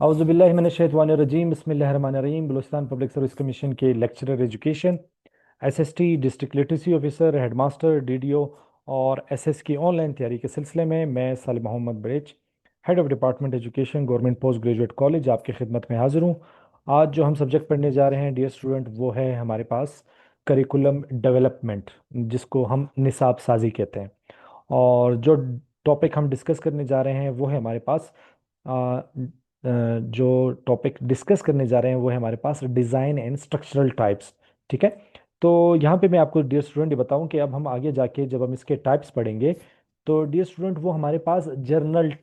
औज़ुबिल्लाहिमिनश्शैतानिर्रजीम बिस्मिल्लाहिर्रहमानिर्रहीम। Balochistan public service commission के lecturer education, SST, district literacy officer, headmaster, DDO और SS की ऑनलाइन तैयारी के सिलसिले में मैं सालिम मोहम्मद बरेच, head of department education, government post graduate college, आपकी खिदमत में हाजिर हूँ। आज जो हम सब्जेक्ट पढ़ने जा रहे हैं डियर स्टूडेंट, वो है हमारे पास करिकुलम डेवलपमेंट, जिसको हम निसाब साजी कहते हैं। और जो टॉपिक हम डिस्कस करने जा रहे हैं वो है हमारे पास जो टॉपिक डिस्कस करने जा रहे हैं वो है हमारे पास डिज़ाइन एंड स्ट्रक्चरल टाइप्स। ठीक है। तो यहाँ पे मैं आपको डियर स्टूडेंट ये बताऊं कि अब हम आगे जाके जब हम इसके टाइप्स पढ़ेंगे तो डियर स्टूडेंट वो हमारे पास जर्नल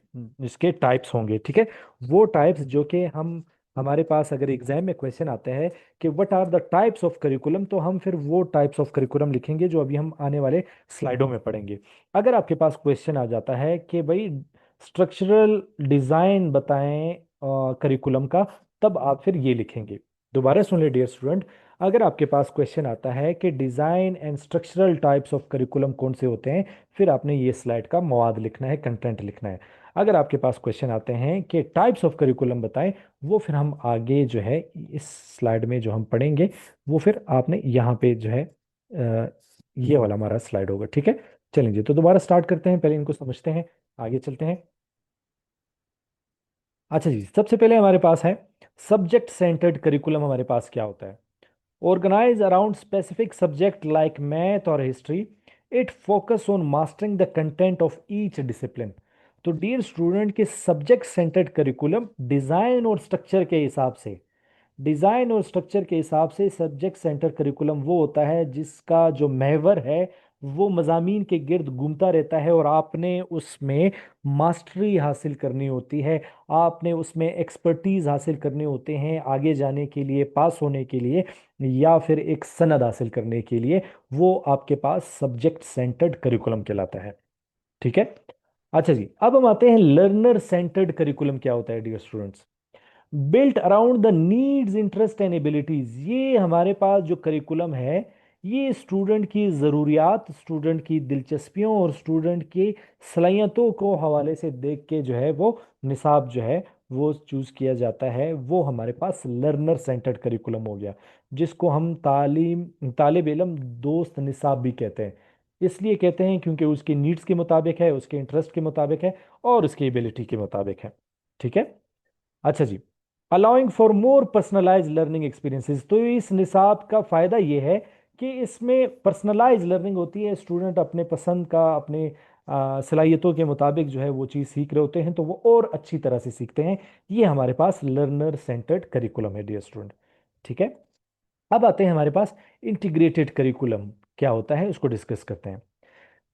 इसके टाइप्स होंगे। ठीक है। वो टाइप्स जो कि हम हमारे पास अगर एग्जाम में क्वेश्चन आते हैं कि what are the types of curriculum, तो हम फिर वो टाइप्स ऑफ करिकुलम लिखेंगे जो अभी हम आने वाले स्लाइडों में पढ़ेंगे। अगर आपके पास क्वेश्चन आ जाता है कि भाई स्ट्रक्चरल डिजाइन बताएं करिकुलम का, तब आप फिर ये लिखेंगे। दोबारा सुन ले डियर स्टूडेंट, अगर आपके पास क्वेश्चन आता है कि design and structural types of curriculum कौन से होते हैं, फिर आपने ये स्लाइड का मवाद लिखना है, कंटेंट लिखना है। अगर आपके पास क्वेश्चन आते हैं कि टाइप्स ऑफ करिकुलम बताएं, वो फिर हम आगे जो है इस स्लाइड में जो हम पढ़ेंगे वो फिर आपने यहाँ पे जो है ये वाला हमारा स्लाइड होगा। ठीक है। चलें जी, तो दोबारा स्टार्ट करते हैं, पहले इनको समझते हैं, आगे चलते हैं। अच्छा जी, सबसे पहले हमारे पास है सब्जेक्ट सेंटर्ड करिकुलम। हमारे पास क्या होता है? Organize around specific subject like math और history, it focus on mastering the content of each discipline. तो डियर स्टूडेंट के सब्जेक्ट सेंटर्ड करिकुलम डिजाइन और स्ट्रक्चर के हिसाब से, डिजाइन और स्ट्रक्चर के हिसाब से सब्जेक्ट सेंटर करिकुलम वो होता है जिसका जो महवर है वो मजामीन के गिर्द घूमता रहता है और आपने उसमें मास्टरी हासिल करनी होती है, आपने उसमें एक्सपर्टीज हासिल करने होते हैं आगे जाने के लिए, पास होने के लिए या फिर एक सनद हासिल करने के लिए। वो आपके पास सब्जेक्ट सेंटर्ड करिकुलम कहलाता है। ठीक है। अच्छा जी, अब हम आते हैं लर्नर सेंटर्ड करिकुलम। क्या होता है dear students? Built around the needs, interest and abilities. ये हमारे पास जो करिकुलम है ये स्टूडेंट की ज़रूरियात, स्टूडेंट की दिलचस्पियों और स्टूडेंट की सलाहियतों को हवाले से देख के जो है वो निसाब जो है वो चूज किया जाता है। वो हमारे पास लर्नर सेंटर्ड करिकुलम हो गया, जिसको हम तालिब इल्म दोस्त निसाब भी कहते हैं। इसलिए कहते हैं क्योंकि उसकी नीड्स के मुताबिक है, उसके इंटरेस्ट के मुताबिक है और उसकी एबिलिटी के मुताबिक है। ठीक है। अच्छा जी, allowing for more personalize learning experiences. तो इस निसाब का फायदा ये है कि इसमें पर्सनलाइज लर्निंग होती है, स्टूडेंट अपने पसंद का, अपने सलाहियतों के मुताबिक जो है वो चीज़ सीख रहे होते हैं तो वो और अच्छी तरह से सीखते हैं। ये हमारे पास लर्नर सेंटर्ड करिकुलम है डियर स्टूडेंट। ठीक है। अब आते हैं हमारे पास इंटीग्रेटेड करिकुलम। क्या होता है उसको डिस्कस करते हैं।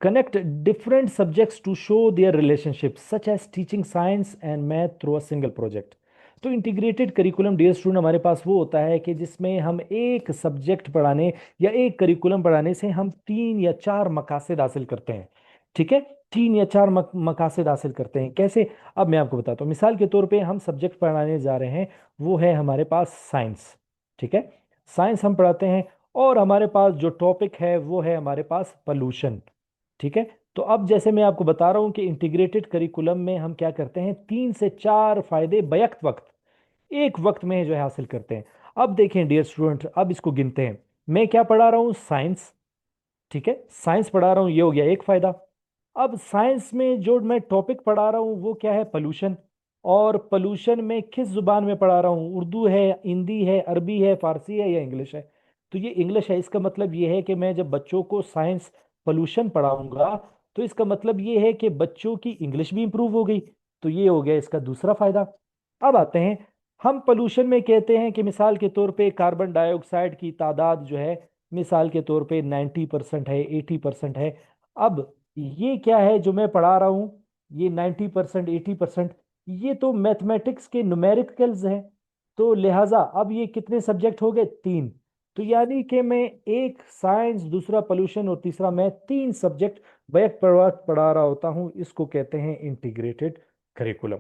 Connect different subjects to show their relationships, such as teaching science and math through a single project. तो इंटीग्रेटेड करिकुलम डियर स्टूडेंट हमारे पास वो होता है कि जिसमें हम एक सब्जेक्ट पढ़ाने या एक करिकुलम पढ़ाने से हम 3 या 4 मकासद हासिल करते हैं। ठीक है। 3 या 4 मकासद हासिल करते हैं। कैसे? अब मैं आपको बताता हूँ। मिसाल के तौर पे हम सब्जेक्ट पढ़ाने जा रहे हैं, वो है हमारे पास साइंस। ठीक है। साइंस हम पढ़ाते हैं और हमारे पास जो टॉपिक है वो है हमारे पास पोल्यूशन। ठीक है। तो अब जैसे मैं आपको बता रहा हूं कि इंटीग्रेटेड करिकुलम में हम क्या करते हैं, 3 से 4 फायदे बैक वक्त एक वक्त में जो है हासिल करते हैं। अब देखें डियर स्टूडेंट, अब इसको गिनते हैं। मैं क्या पढ़ा रहा हूं? साइंस। ठीक है, साइंस पढ़ा रहा हूं, ये हो गया एक फायदा। अब साइंस में जो मैं टॉपिक पढ़ा रहा हूँ वो क्या है? पोल्यूशन। और पोल्यूशन में किस जुबान में पढ़ा रहा हूँ? उर्दू है, हिंदी है, अरबी है, फारसी है या इंग्लिश है? तो ये इंग्लिश है। इसका मतलब ये है कि मैं जब बच्चों को साइंस पोल्यूशन पढ़ाऊंगा तो इसका मतलब ये है कि बच्चों की इंग्लिश भी इंप्रूव हो गई। तो ये हो गया इसका दूसरा फायदा। अब आते हैं, हम पोल्यूशन में कहते हैं कि मिसाल के तौर पे कार्बन डाइऑक्साइड की तादाद जो है मिसाल के तौर पे 90% है, 80% है। अब ये क्या है जो मैं पढ़ा रहा हूं? ये 90%, 80%, ये तो मैथमेटिक्स के न्यूमेरिकल्स हैं। तो लिहाजा अब ये कितने सब्जेक्ट हो गए? 3। तो यानी कि मैं एक साइंस, दूसरा पोल्यूशन और तीसरा मैं 3 सब्जेक्ट बैक पढ़ा पढ़ा रहा होता हूँ। इसको कहते हैं इंटीग्रेटेड करिकुलम।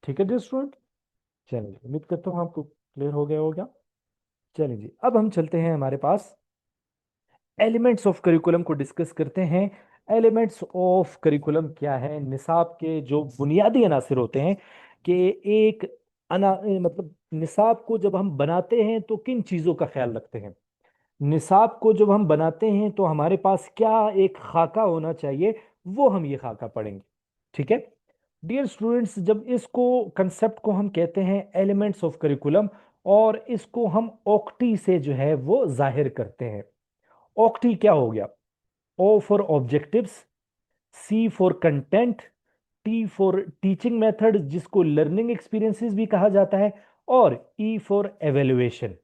ठीक है स्टूडेंट। चलिए, उम्मीद करता हूँ आपको क्लियर हो गया होगा। चलिए जी, अब हम चलते हैं हमारे पास एलिमेंट्स ऑफ करिकुलम को डिस्कस करते हैं। एलिमेंट्स ऑफ करिकुलम क्या है? निसाब के जो बुनियादी अनासिर होते हैं कि एक मतलब निसाब को जब हम बनाते हैं तो किन चीजों का ख्याल रखते हैं। निसाब को जब हम बनाते हैं तो हमारे पास क्या एक खाका होना चाहिए, वो हम ये खाका पढ़ेंगे। ठीक है डियर स्टूडेंट्स, जब इसको कंसेप्ट को हम कहते हैं एलिमेंट्स ऑफ करिकुलम, और इसको हम ओक्टी से जो है वो जाहिर करते हैं। ओक्टी क्या हो गया? O for objectives, C for content, T for teaching method जिसको लर्निंग एक्सपीरियंसेस भी कहा जाता है, और ई फॉर एवेल्युएशन।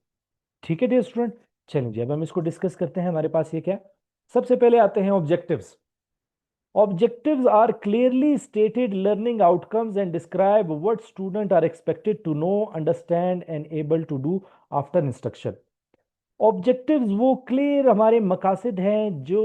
ठीक है डियर स्टूडेंट, चलिए अब हम इसको डिस्कस करते हैं। हमारे पास ये क्या, सबसे पहले आते हैं objectives. Objectives are clearly stated learning outcomes and describe what students are expected to know, understand and able to do after instruction. Objectives वो क्लियर हमारे मकासद हैं जो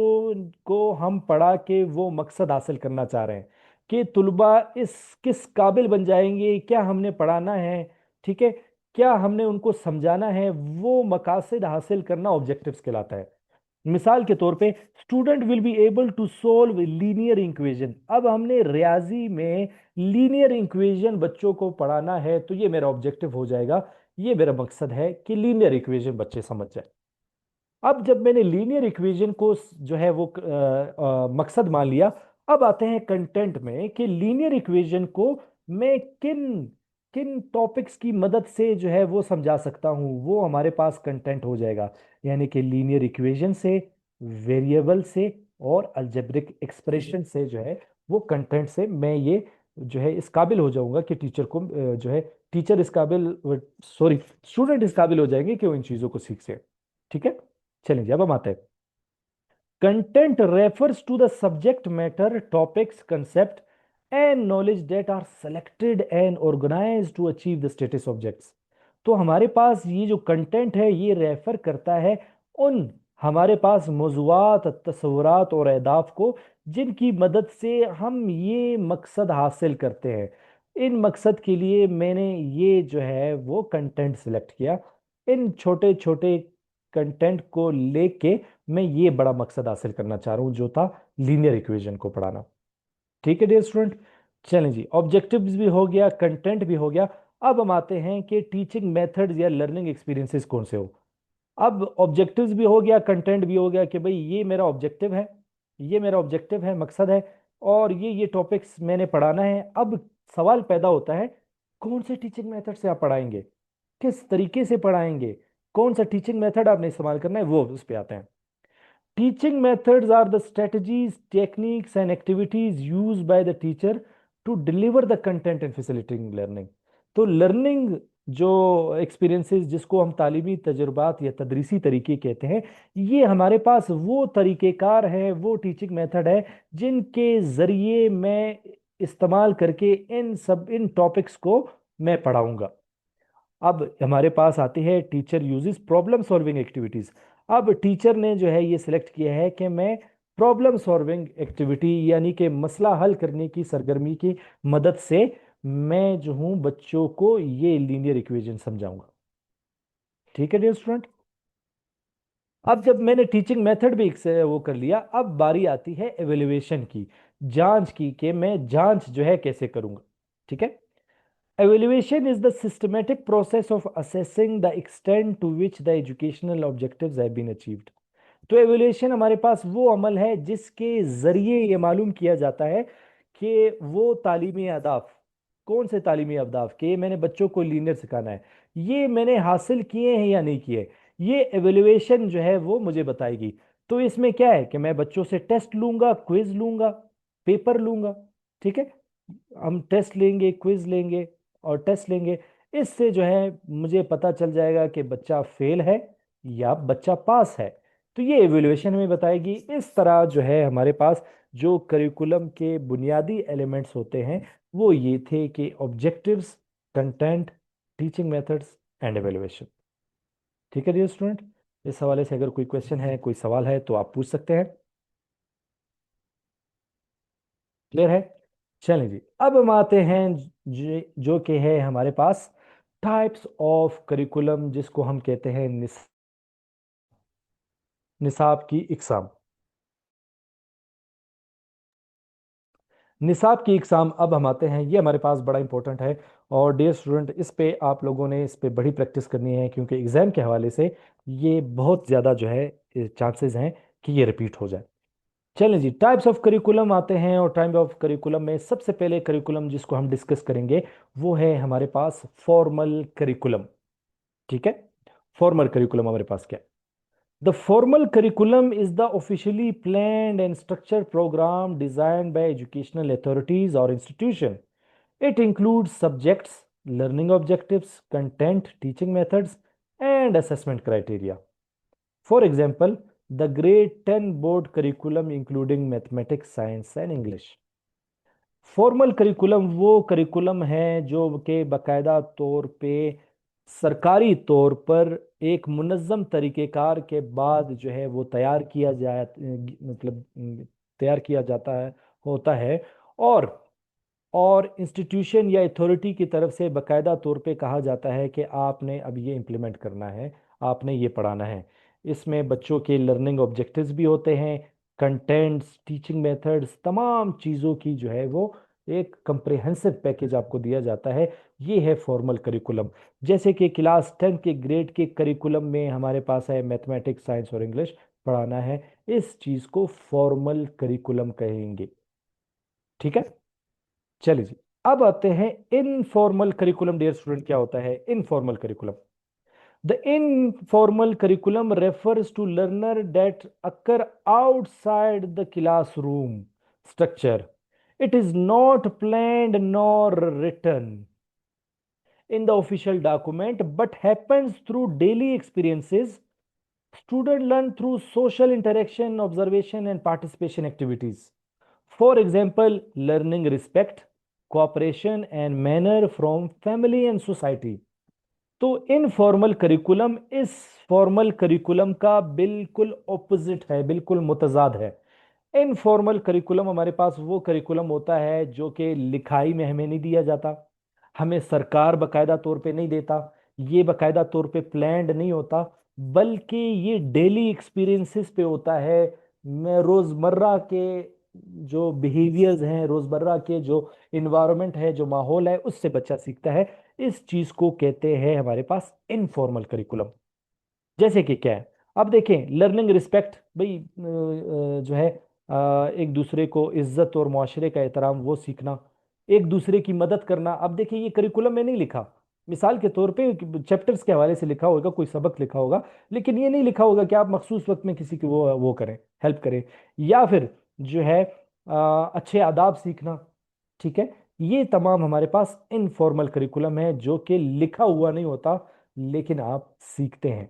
को हम पढ़ा के वो मकसद हासिल करना चाह रहे हैं कि तुलबा इस किस काबिल बन जाएंगे, क्या हमने पढ़ाना है, ठीक है, क्या हमने उनको समझाना है, वो मकासद हासिल करना ऑब्जेक्टिव्स कहलाता है। मिसाल के तौर पे student will be able to solve linear equation. अब हमने रियाजी में लीनियर इक्वेशन बच्चों को पढ़ाना है तो ये मेरा ऑब्जेक्टिव हो जाएगा। ये मेरा मकसद है कि लीनियर इक्वेशन बच्चे समझ जाए। अब जब मैंने लीनियर इक्वेशन को जो है वो मकसद मान लिया, अब आते हैं कंटेंट में कि लीनियर इक्वेशन को मैं किन किन टॉपिक्स की मदद से जो है वो समझा सकता हूं, वो हमारे पास कंटेंट हो जाएगा। यानी कि लीनियर इक्वेशन से, वेरिएबल से और अलजेब्रिक एक्सप्रेशन से जो है वो कंटेंट से मैं ये जो है इस काबिल हो जाऊंगा कि टीचर को जो है टीचर इस काबिल, सॉरी, स्टूडेंट इस काबिल हो जाएंगे कि वो इन चीजों को सीख से। ठीक है चलिए अब हम आते हैं। Content refers to the subject matter, topics, concept and knowledge that are selected and organised to achieve the status objects. तो हमारे पास ये जो कंटेंट है ये रेफर करता है उन हमारे पास मौज़ूआत, तस्वुरात और अहदाफ को जिनकी मदद से हम ये मकसद हासिल करते हैं। इन मकसद के लिए मैंने ये जो है वो कंटेंट सिलेक्ट किया। इन छोटे छोटे कंटेंट को लेके मैं ये बड़ा मकसद हासिल करना चाह रहा हूं जो था लीनियर इक्वेशन को पढ़ाना। ठीक है डियर स्टूडेंट, चलें जी, ऑब्जेक्टिव्स भी हो गया, कंटेंट भी हो गया। अब हम आते हैं कि टीचिंग मेथड्स या लर्निंग एक्सपीरियंसेस कौन से हो। अब ऑब्जेक्टिव्स भी हो गया, कंटेंट भी हो गया कि भाई ये मेरा ऑब्जेक्टिव है, ये मेरा ऑब्जेक्टिव है, मकसद है, और ये टॉपिक्स मैंने पढ़ाना है। अब सवाल पैदा होता है कौन से टीचिंग मेथड से आप पढ़ाएंगे, किस तरीके से पढ़ाएंगे, कौन सा टीचिंग मेथड आपने इस्तेमाल करना है, वो उस पे आते हैं। Teaching methods are the strategies, techniques, and activities used by the teacher to deliver the content and facilitating learning. तो लर्निंग जो एक्सपीरियंसेस जिसको हम तालीमी तजुर्बात या तदरीसी तरीके कहते हैं, ये हमारे पास वो तरीक़ेकार है, वो टीचिंग मेथड है जिनके ज़रिए मैं इस्तेमाल करके इन टॉपिक्स को मैं पढ़ाऊंगा। अब हमारे पास आती है teacher uses problem solving activities. अब टीचर ने जो है ये सिलेक्ट किया है कि मैं प्रॉब्लम सॉल्विंग एक्टिविटी यानी कि मसला हल करने की सरगर्मी की मदद से मैं जो हूं बच्चों को ये लीनियर इक्वेशन समझाऊंगा। ठीक है डियर स्टूडेंट, अब जब मैंने टीचिंग मेथड भी एक से वो कर लिया, अब बारी आती है एवेल्युएशन की, जांच की, कि मैं जांच जो है कैसे करूंगा। ठीक है, evaluation is the systematic process of assessing the extent to which the educational objectives have been achieved. तो एवोल्यूशन हमारे पास वो अमल है जिसके जरिए ये मालूम किया जाता है कि वो तालीमी अहदाफ, कौन से तालीमी अहदाफ के मैंने बच्चों को लीनियर सिखाना है, ये मैंने हासिल किए हैं या नहीं किए। ये एवोल्यूशन जो है वो मुझे बताएगी। तो इसमें क्या है कि मैं बच्चों से टेस्ट लूंगा, क्विज लूंगा, पेपर लूंगा। ठीक है, हम टेस्ट लेंगे, क्विज लेंगे और टेस्ट लेंगे। इससे जो है मुझे पता चल जाएगा कि बच्चा फेल है या बच्चा पास है। तो ये एवेल्युएशन में बताएगी। इस तरह जो है हमारे पास जो करिकुलम के बुनियादी एलिमेंट्स होते हैं वो ये थे कि objectives, content, teaching methods and evaluation. ठीक है डियर स्टूडेंट, इस हवाले से अगर कोई क्वेश्चन है, कोई सवाल है तो आप पूछ सकते हैं। क्लियर है, चलें जी अब हम आते हैं जो कि है हमारे पास टाइप्स ऑफ करिकुलम जिसको हम कहते हैं निसाब की इकसाम। निसाब की एग्जाम अब हम आते हैं, ये हमारे पास बड़ा इंपॉर्टेंट है। और डियर स्टूडेंट, इस पे आप लोगों ने इस पे बड़ी प्रैक्टिस करनी है, क्योंकि एग्जाम के हवाले से ये बहुत ज़्यादा जो है चांसेस हैं कि ये रिपीट हो जाए। चलें जी, टाइप्स ऑफ करिकुलम आते हैं। और टाइप ऑफ करिकुलम में सबसे पहले करिकुलम जिसको हम डिस्कस करेंगे वो है हमारे पास फॉर्मल करिकुलम। ठीक है, फॉर्मल करिकुलम हमारे पास क्या है? The formal curriculum is the officially planned and structured program designed by educational authorities or institution. It includes subjects, learning objectives, content, teaching methods, and assessment criteria. For example, the grade 10 board curriculum including mathematics, science, and English. Formal curriculum वो curriculum है जो के बकायदा तौर पे सरकारी तौर पर एक मुनज़्ज़म तरीक़ेकार के बाद जो है वो तैयार किया जाए, मतलब तैयार किया जाता है, होता है। और इंस्टीट्यूशन या अथॉरिटी की तरफ से बकायदा तौर पे कहा जाता है कि आपने अब ये इम्प्लीमेंट करना है, आपने ये पढ़ाना है। इसमें बच्चों के लर्निंग ऑब्जेक्टिव्स भी होते हैं, कंटेंट्स, टीचिंग मेथड्स, तमाम चीज़ों की जो है वो एक कंप्रिहेंसिव पैकेज आपको दिया जाता है। ये है फॉर्मल करिकुलम। जैसे कि क्लास 10 के ग्रेड के करिकुलम में हमारे पास है मैथमेटिक्स, साइंस और इंग्लिश पढ़ाना है, इस चीज़ को फॉर्मल करिकुलम कहेंगे। ठीक है, चलिए जी, अब आते हैं इनफॉर्मल करिकुलम। डियर स्टूडेंट, क्या होता है informal curriculum? The informal curriculum refers to learner that occur outside the classroom structure. It is not planned nor written in the official document but happens through daily experiences. Students learn through social interaction, observation, and participation activities. For example, learning respect, cooperation, and manner from family and society. तो informal curriculum इस formal curriculum का बिल्कुल opposite है, बिल्कुल मुतजाद है। Informal curriculum हमारे पास वो curriculum होता है जो कि लिखाई में हमें नहीं दिया जाता, हमें सरकार बकायदा तौर पे नहीं देता, ये बकायदा तौर पे प्लान्ड नहीं होता, बल्कि ये डेली एक्सपीरियंसेस पे होता है। मैं रोज़मर्रा के जो बिहेवियर्स हैं, रोज़मर्रा के जो इन्वायरमेंट है, जो माहौल है, उससे बच्चा सीखता है। इस चीज़ को कहते हैं हमारे पास इनफॉर्मल करिकुलम। जैसे कि क्या है, अब देखें, लर्निंग रिस्पेक्ट, भाई जो है एक दूसरे को इज्जत और मुआशरे का एहतराम वो सीखना, एक दूसरे की मदद करना। अब देखिए, ये करिकुलम में नहीं लिखा, मिसाल के तौर पे चैप्टर्स के हवाले से लिखा होगा, कोई सबक लिखा होगा, लेकिन ये नहीं लिखा होगा कि आप मखसूस वक्त में किसी की वो करें, हेल्प करें, या फिर जो है अच्छे आदाब सीखना। ठीक है, ये तमाम हमारे पास इनफॉर्मल करिकुलम है जो कि लिखा हुआ नहीं होता, लेकिन आप सीखते हैं।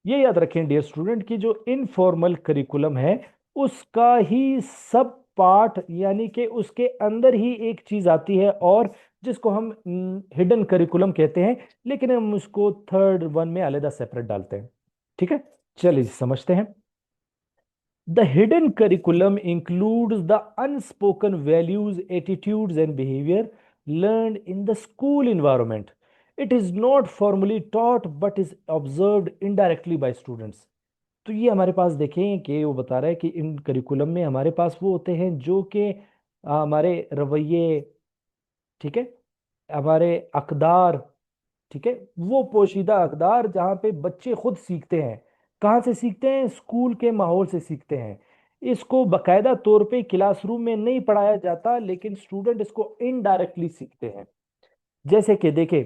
ये याद रखें डियर स्टूडेंट कि जो इनफॉर्मल करिकुलम है उसका ही सब पार्ट, यानी कि उसके अंदर ही एक चीज आती है और जिसको हम हिडन करिकुलम कहते हैं, लेकिन हम उसको थर्ड वन में अलग सेपरेट डालते हैं। ठीक है, चलिए समझते हैं। The hidden curriculum includes the unspoken values, attitudes, and behavior learned in the school environment. It is not formally taught but is observed indirectly by students. तो ये हमारे पास देखें कि वो बता रहा है कि इन करिकुलम में हमारे पास वो होते हैं जो कि हमारे रवैये, ठीक है, हमारे अकदार, ठीक है, वो पोशीदा अकदार जहाँ पे बच्चे खुद सीखते हैं। कहाँ से सीखते हैं? स्कूल के माहौल से सीखते हैं। इसको बकायदा तौर पे क्लासरूम में नहीं पढ़ाया जाता, लेकिन स्टूडेंट इसको इनडायरेक्टली सीखते हैं। जैसे कि देखें,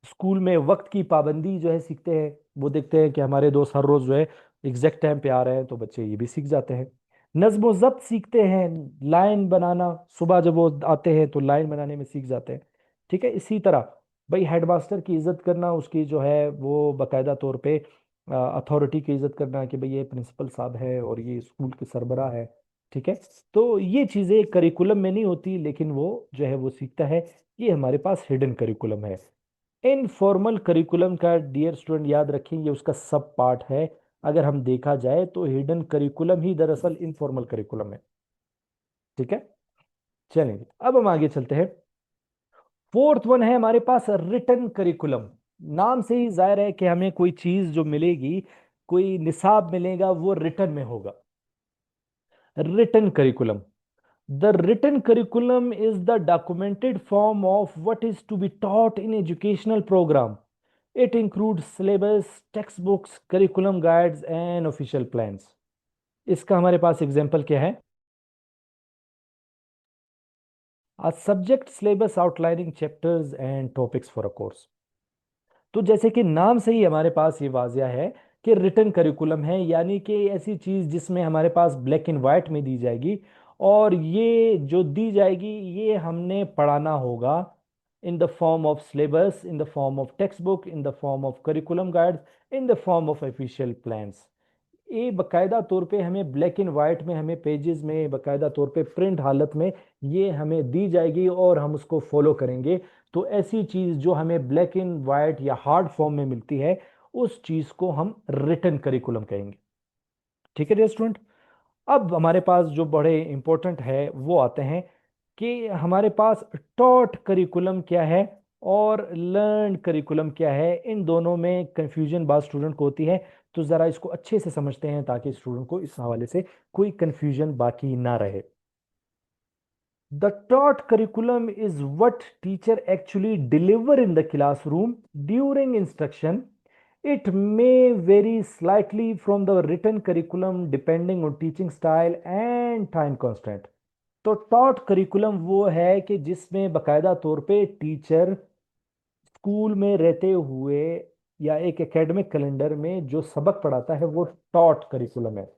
स्कूल में वक्त की पाबंदी जो है सीखते हैं, वो देखते हैं कि हमारे दोस्त हर रोज जो है एग्जैक्ट टाइम पे आ रहे हैं, तो बच्चे ये भी सीख जाते हैं। नज्म व जब्त सीखते हैं, लाइन बनाना, सुबह जब वो आते हैं तो लाइन बनाने में सीख जाते हैं। ठीक है, इसी तरह भाई हेडमास्टर की इज्जत करना, उसकी जो है वो बकायदा तौर पे अथॉरिटी की इज्जत करना कि भाई ये प्रिंसिपल साहब है और ये स्कूल के सरबराह है। ठीक है, तो ये चीज़ें करिकुलम में नहीं होती, लेकिन वो जो है वो सीखता है। ये हमारे पास हिडन करिकुलम है। इनफॉर्मल करिकुलम का डियर स्टूडेंट याद रखेंगे, उसका सब पार्ट है। अगर हम देखा जाए तो हिडन करिकुलम ही दरअसल इनफॉर्मल करिकुलम है। ठीक है, चलेंगे अब हम आगे चलते हैं। फोर्थ वन है हमारे पास रिटन करिकुलम। नाम से ही जाहिर है कि हमें कोई चीज जो मिलेगी, कोई निसाब मिलेगा, वो रिटन में होगा। Written curriculum, The written curriculum is the documented form of what is to be taught in educational program. It includes syllabus, textbooks, curriculum guides and official plans. इसका हमारे पास एग्जाम्पल क्या है? A subject syllabus outlining chapters and topics for a course. तो जैसे कि नाम से ही हमारे पास ये वाजिया है कि रिटन करिकुलम है, यानी कि ऐसी चीज जिसमें हमारे पास ब्लैक एंड वाइट में दी जाएगी, और ये जो दी जाएगी ये हमने पढ़ाना होगा in the form of syllabus, in the form of text book, in the form of curriculum guides, in the form of official plans. ये बकायदा तौर पे हमें ब्लैक एंड वाइट में, हमें पेजेस में बकायदा तौर पे प्रिंट हालत में ये हमें दी जाएगी और हम उसको फॉलो करेंगे। तो ऐसी चीज जो हमें ब्लैक एंड वाइट या हार्ड फॉर्म में मिलती है उस चीज को हम रिटन करिकुलम कहेंगे। ठीक है डियर स्टूडेंट। अब हमारे पास जो बड़े इंपॉर्टेंट है वो आते हैं कि हमारे पास टॉट करिकुलम क्या है और लर्न करिकुलम क्या है। इन दोनों में कंफ्यूजन बात स्टूडेंट को होती है, तो ज़रा इसको अच्छे से समझते हैं ताकि स्टूडेंट को इस हवाले से कोई कंफ्यूजन बाकी ना रहे। The taught curriculum is what teacher actually deliver in the classroom during instruction. It may vary slightly from the written curriculum depending on teaching style and time constraint. तो टॉट करिकुलम वो है कि जिसमें बकायदा तौर पे टीचर स्कूल में रहते हुए या एक एकेडमिक कैलेंडर में जो सबक पढ़ाता है वो टॉट करिकुलम है।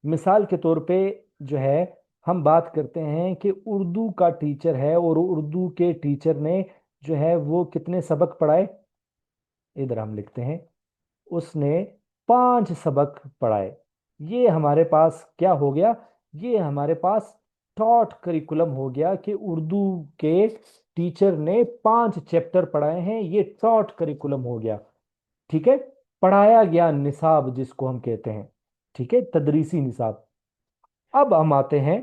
मिसाल के तौर पे जो है हम बात करते हैं कि उर्दू का टीचर है और उर्दू के टीचर ने जो है वो कितने सबक पढ़ाए, इधर हम लिखते हैं उसने 5 सबक पढ़ाए। ये हमारे पास क्या हो गया, ये हमारे पास टॉट करिकुलम हो गया कि उर्दू के टीचर ने 5 चैप्टर पढ़ाए हैं, ये टॉट करिकुलम हो गया। ठीक है, पढ़ाया गया निसाब जिसको हम कहते हैं। ठीक है, तदरीसी निसाब। अब हम आते हैं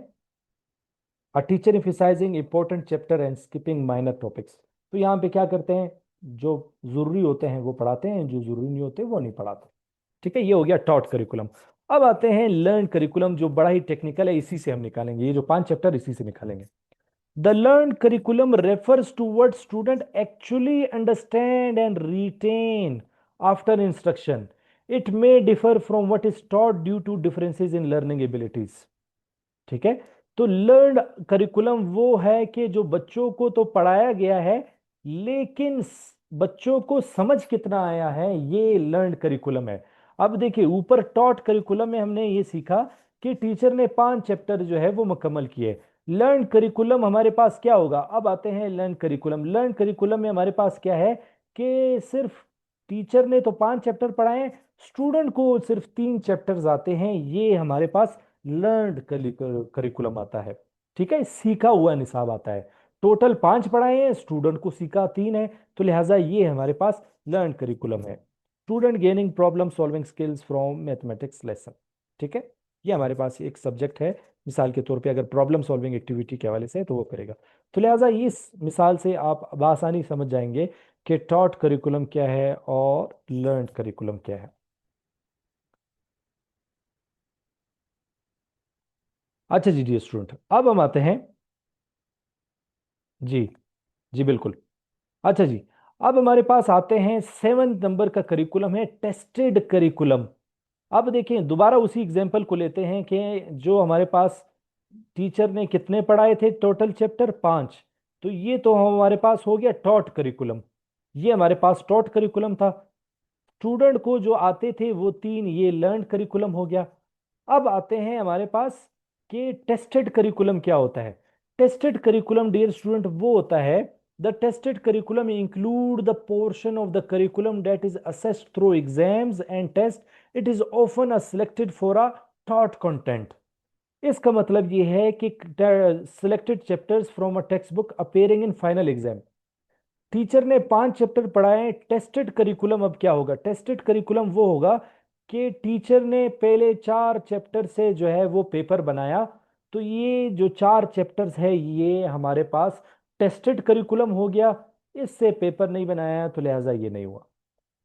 a teacher emphasizing important chapter and skipping minor topics. तो यहाँ पे क्या करते हैं, जो जरूरी होते हैं वो पढ़ाते हैं, जो जरूरी नहीं होते वो नहीं पढ़ाते। ठीक है, ये हो गया टॉट करिकुलम। अब आते हैं लर्न करिकुलम, जो बड़ा ही टेक्निकल है, इसी से हम निकालेंगे, ये जो 5 चैप्टर इसी से निकालेंगे। The learn curriculum refers to what student actually understand and retain after instruction. It may differ from what is taught due to differences in learning abilities. ठीक है, तो लर्न करिकुलम वो है कि जो बच्चों को तो पढ़ाया गया है लेकिन बच्चों को समझ कितना आया है, ये लर्न करिकुलम है। अब देखिए ऊपर टॉट करिकुलम में हमने ये सीखा कि टीचर ने 5 चैप्टर जो है वो मुकम्मल किए। लर्न करिकुलम हमारे पास क्या होगा, अब आते हैं लर्न करिकुलम। लर्न करिकुलम में हमारे पास क्या है कि सिर्फ टीचर ने तो 5 चैप्टर पढ़ाए हैं, स्टूडेंट को सिर्फ 3 चैप्टर्स आते हैं, ये हमारे पास लर्नड करिकुलम आता है। ठीक है, सीखा हुआ निसाब आता है। टोटल 5 पढ़ाए हैं, स्टूडेंट को सीखा 3 है, तो लिहाजा ये हमारे पास लर्न करिकुलम है। Student gaining problem solving skills from mathematics lesson. ठीक है, ये हमारे पास एक सब्जेक्ट है। मिसाल के तौर पे अगर प्रॉब्लम सॉल्विंग एक्टिविटी के हवाले से है तो वो करेगा। तो लिहाजा इस मिसाल से आप आसानी समझ जाएंगे कि टॉट करिकुलम क्या है और लर्न करिकुलम क्या है। अच्छा जी जी स्टूडेंट, अब हम आते हैं जी जी बिल्कुल। अच्छा जी, अब हमारे पास आते हैं 7 नंबर का करिकुलम है टेस्टेड करिकुलम। अब देखिए दोबारा उसी एग्जांपल को लेते हैं कि जो हमारे पास टीचर ने कितने पढ़ाए थे, टोटल चैप्टर 5। तो ये तो हमारे पास हो गया टॉट करिकुलम, ये हमारे पास टॉट करिकुलम था। स्टूडेंट को जो आते थे वो 3, ये लर्न करिकुलम हो गया। अब आते हैं हमारे पास कि टेस्टेड करिकुलम क्या होता है। टेस्टेड करिकुलम डियर स्टूडेंट वो होता है, the tested curriculum include the portion of the curriculum that is assessed through exams and test. It is often a selected for a taught content. इसका मतलब ये है कि selected chapters from a textbook appearing in final exam. Teacher ने 5 chapter पढ़ाए, tested curriculum अब क्या होगा, टेस्टेड करिकुलम वो होगा कि टीचर ने पहले 4 चैप्टर से जो है वो पेपर बनाया। तो ये जो 4 चैप्टर्स है ये हमारे पास टेस्टेड करिकुलम हो गया। इससे पेपर नहीं बनाया तो लिहाजा ये नहीं हुआ।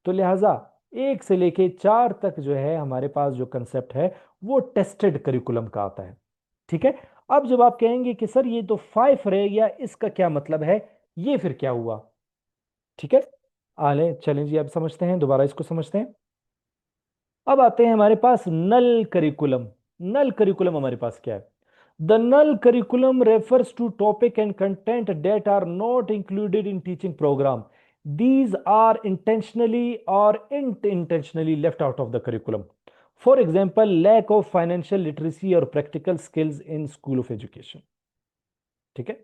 तो लिहाजा 1 से लेके 4 तक जो है हमारे पास जो कंसेप्ट है वो टेस्टेड करिकुलम का आता है। ठीक है, अब जब आप कहेंगे कि सर ये तो 5 रह गया, इसका क्या मतलब है, ये फिर क्या हुआ? ठीक है, आले चलें जी, अब समझते हैं, दोबारा इसको समझते हैं। अब आते हैं हमारे पास नल करिकुलम। नल करिकुलम हमारे पास क्या है? The null curriculum refers to topic and content that are not included in teaching programme. These are intentionally or unintentionally left out of the curriculum. For example, lack of financial literacy or practical skills in school of education. ठीक है।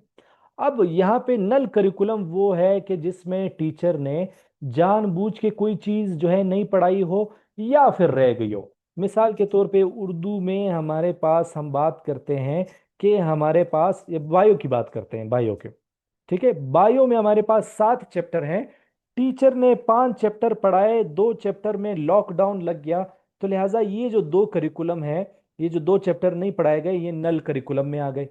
अब यहाँ पे नल curriculum वो है कि जिसमें teacher ने जानबूझ के कोई चीज जो है नहीं पढ़ाई हो या फिर रह गई हो। मिसाल के तौर पे उर्दू में हमारे पास हम बात करते हैं कि हमारे पास, ये बायो की बात करते हैं, बायो के। ठीक है, बायो में हमारे पास 7 चैप्टर हैं। टीचर ने 5 चैप्टर पढ़ाए, 2 चैप्टर में लॉकडाउन लग गया, तो लिहाजा ये जो 2 करिकुलम है, ये जो 2 चैप्टर नहीं पढ़ाए गए, ये नल करिकुलम में आ गए।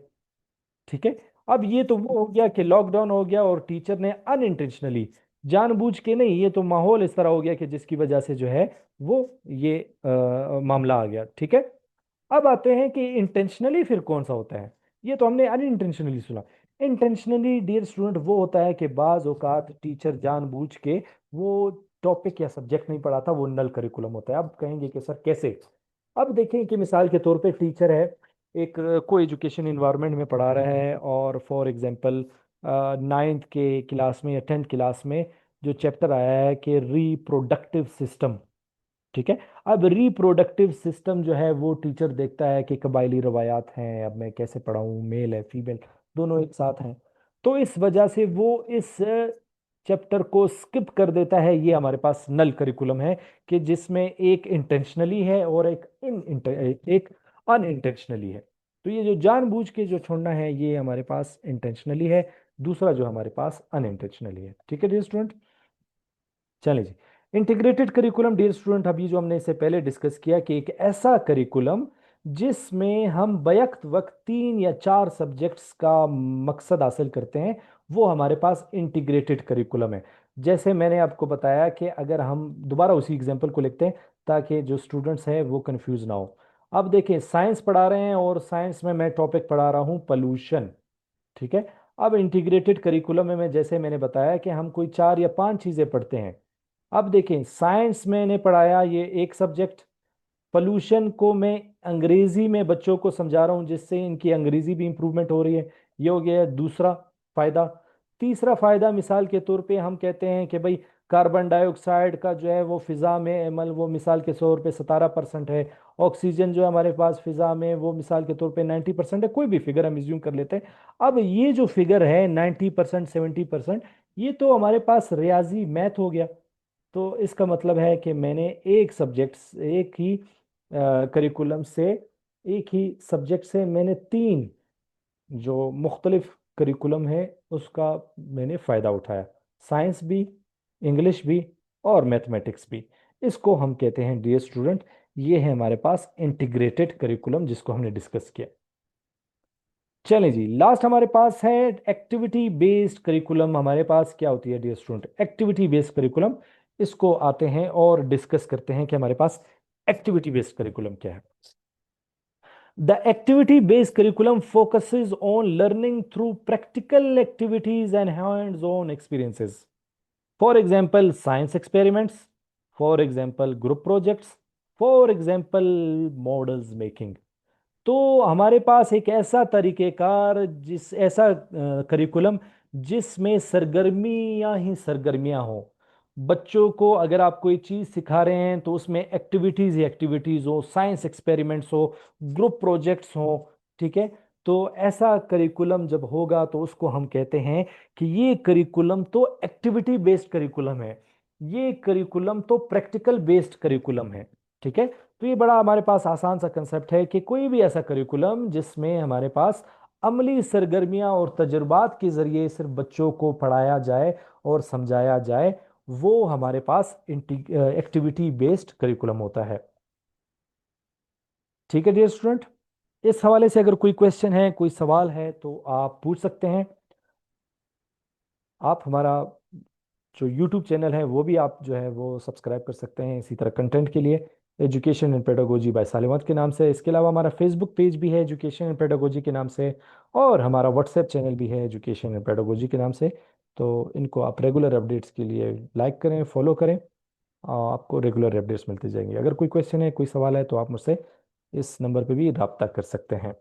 ठीक है। अब ये तो वो हो गया कि लॉकडाउन हो गया और टीचर ने अनइंटेंशनली, जानबूझ के नहीं, ये तो माहौल इस तरह हो गया कि जिसकी वजह से जो है वो ये मामला आ गया। ठीक है। अब आते हैं कि इंटेंशनली फिर कौन सा होता है। ये तो हमने अनइंटेंशनली सुना। इंटेंशनली डियर स्टूडेंट वो होता है कि बाज औकात टीचर जानबूझ के वो टॉपिक या सब्जेक्ट नहीं पढ़ाता, वो नल करिकुलम होता है। अब कहेंगे कि सर कैसे? अब देखें कि मिसाल के तौर पे टीचर है, एक को एजुकेशन इन्वायरमेंट में पढ़ा रहा है, और फॉर एग्जांपल 9th के क्लास में या 10th क्लास में जो चैप्टर आया है कि रिप्रोडक्टिव सिस्टम। ठीक है। अब रिप्रोडक्टिव सिस्टम जो है वो टीचर देखता है कि कबायली रवायात हैं, अब मैं कैसे पढ़ाऊँ, मेल है फीमेल दोनों एक साथ हैं, तो इस वजह से वो इस चैप्टर को स्किप कर देता है। ये हमारे पास नल करिकुलम है कि जिसमें एक इंटेंशनली है और एक अनइंटेंशनली है। तो ये जो जानबूझ के जो छोड़ना है ये हमारे पास इंटेंशनली है, दूसरा जो हमारे पास अनइंटेंशनली है। ठीक है डियर स्टूडेंट। चलिए जी, इंटीग्रेटेड करिकुलम डियर स्टूडेंट, अभी जो हमने इससे पहले डिस्कस किया कि एक ऐसा करिकुलम जिसमें हम बैक वक्त 3 या 4 सब्जेक्ट्स का मकसद हासिल करते हैं, वो हमारे पास इंटीग्रेटेड करिकुलम है। जैसे मैंने आपको बताया कि अगर हम दोबारा उसी एग्जांपल को लिखते हैं ताकि जो स्टूडेंट्स हैं वो कंफ्यूज ना हो। अब देखें, साइंस पढ़ा रहे हैं और साइंस में मैं टॉपिक पढ़ा रहा हूँ पोल्यूशन। ठीक है। अब इंटीग्रेटेड करिकुलम में मैं, जैसे मैंने बताया कि हम कोई 4 या 5 चीजें पढ़ते हैं। अब देखें, साइंस मैंने पढ़ाया ये एक सब्जेक्ट, पोल्यूशन को मैं अंग्रेजी में बच्चों को समझा रहा हूँ जिससे इनकी अंग्रेजी भी इंप्रूवमेंट हो रही है, ये हो गया दूसरा फायदा। तीसरा फायदा मिसाल के तौर पे हम कहते हैं कि भाई कार्बन डाइऑक्साइड का जो है वो फिजा में एमल, वो मिसाल के तौर पे 17% है। ऑक्सीजन जो है हमारे पास फिजा में वो मिसाल के तौर पे 90% है, कोई भी फिगर हम इज्यूम कर लेते हैं। अब ये जो फिगर है 90%, 70%, ये तो हमारे पास रियाजी मैथ हो गया। तो इसका मतलब है कि मैंने एक सब्जेक्ट, एक ही करिकुलम से, एक ही सब्जेक्ट से मैंने 3 जो मुख्तलिफ करिकुलम है उसका मैंने फ़ायदा उठाया। साइंस भी, इंग्लिश भी, और मैथमेटिक्स भी। इसको हम कहते हैं डियर स्टूडेंट, ये है हमारे पास इंटीग्रेटेड करिकुलम जिसको हमने डिस्कस किया। चलें जी, लास्ट हमारे पास है एक्टिविटी बेस्ड करिकुलम। हमारे पास क्या होती है dear student? Activity based curriculum. इसको आते हैं और डिस्कस करते हैं कि हमारे पास एक्टिविटी बेस्ड करिकुलम क्या है। The activity based curriculum focuses on learning through practical activities and hands on experiences. For example, science experiments, for example, group projects, for example, models making. तो हमारे पास एक ऐसा तरीकेकार, जिस ऐसा करिकुलम जिसमें सरगर्मियां ही सरगर्मियां हो। बच्चों को अगर आप कोई चीज़ सिखा रहे हैं तो उसमें एक्टिविटीज़ ही एक्टिविटीज़ हो, साइंस एक्सपेरिमेंट्स हो, ग्रुप प्रोजेक्ट्स हो। ठीक है। तो ऐसा करिकुलम जब होगा तो उसको हम कहते हैं कि ये करिकुलम तो एक्टिविटी बेस्ड करिकुलम है, ये करिकुलम तो प्रैक्टिकल बेस्ड करिकुलम है। ठीक है। तो ये बड़ा हमारे पास आसान सा कंसेप्ट है कि कोई भी ऐसा करिकुलम जिसमें हमारे पास अमली सरगर्मियां और तजुर्बात के जरिए सिर्फ बच्चों को पढ़ाया जाए और समझाया जाए, वो हमारे पास एक्टिविटी बेस्ड करिकुलम होता है। ठीक है डियर स्टूडेंट। इस हवाले से अगर कोई क्वेश्चन है, कोई सवाल है तो आप पूछ सकते हैं। आप हमारा जो यूट्यूब चैनल है वो भी आप जो है वो सब्सक्राइब कर सकते हैं इसी तरह कंटेंट के लिए। एजुकेशन एंड पेडागोजी बाय सालिमत के नाम से। इसके अलावा हमारा फेसबुक पेज भी है एजुकेशन एंड पेडागोजी के नाम से, और हमारा व्हाट्सएप चैनल भी है एजुकेशन एंड पेडागोजी के नाम से। तो इनको आप रेगुलर अपडेट्स के लिए लाइक करें, फॉलो करें, आपको रेगुलर अपडेट्स मिलते जाएंगे। अगर कोई क्वेश्चन है, कोई सवाल है, तो आप मुझसे इस नंबर पे भी रब्ता कर सकते हैं।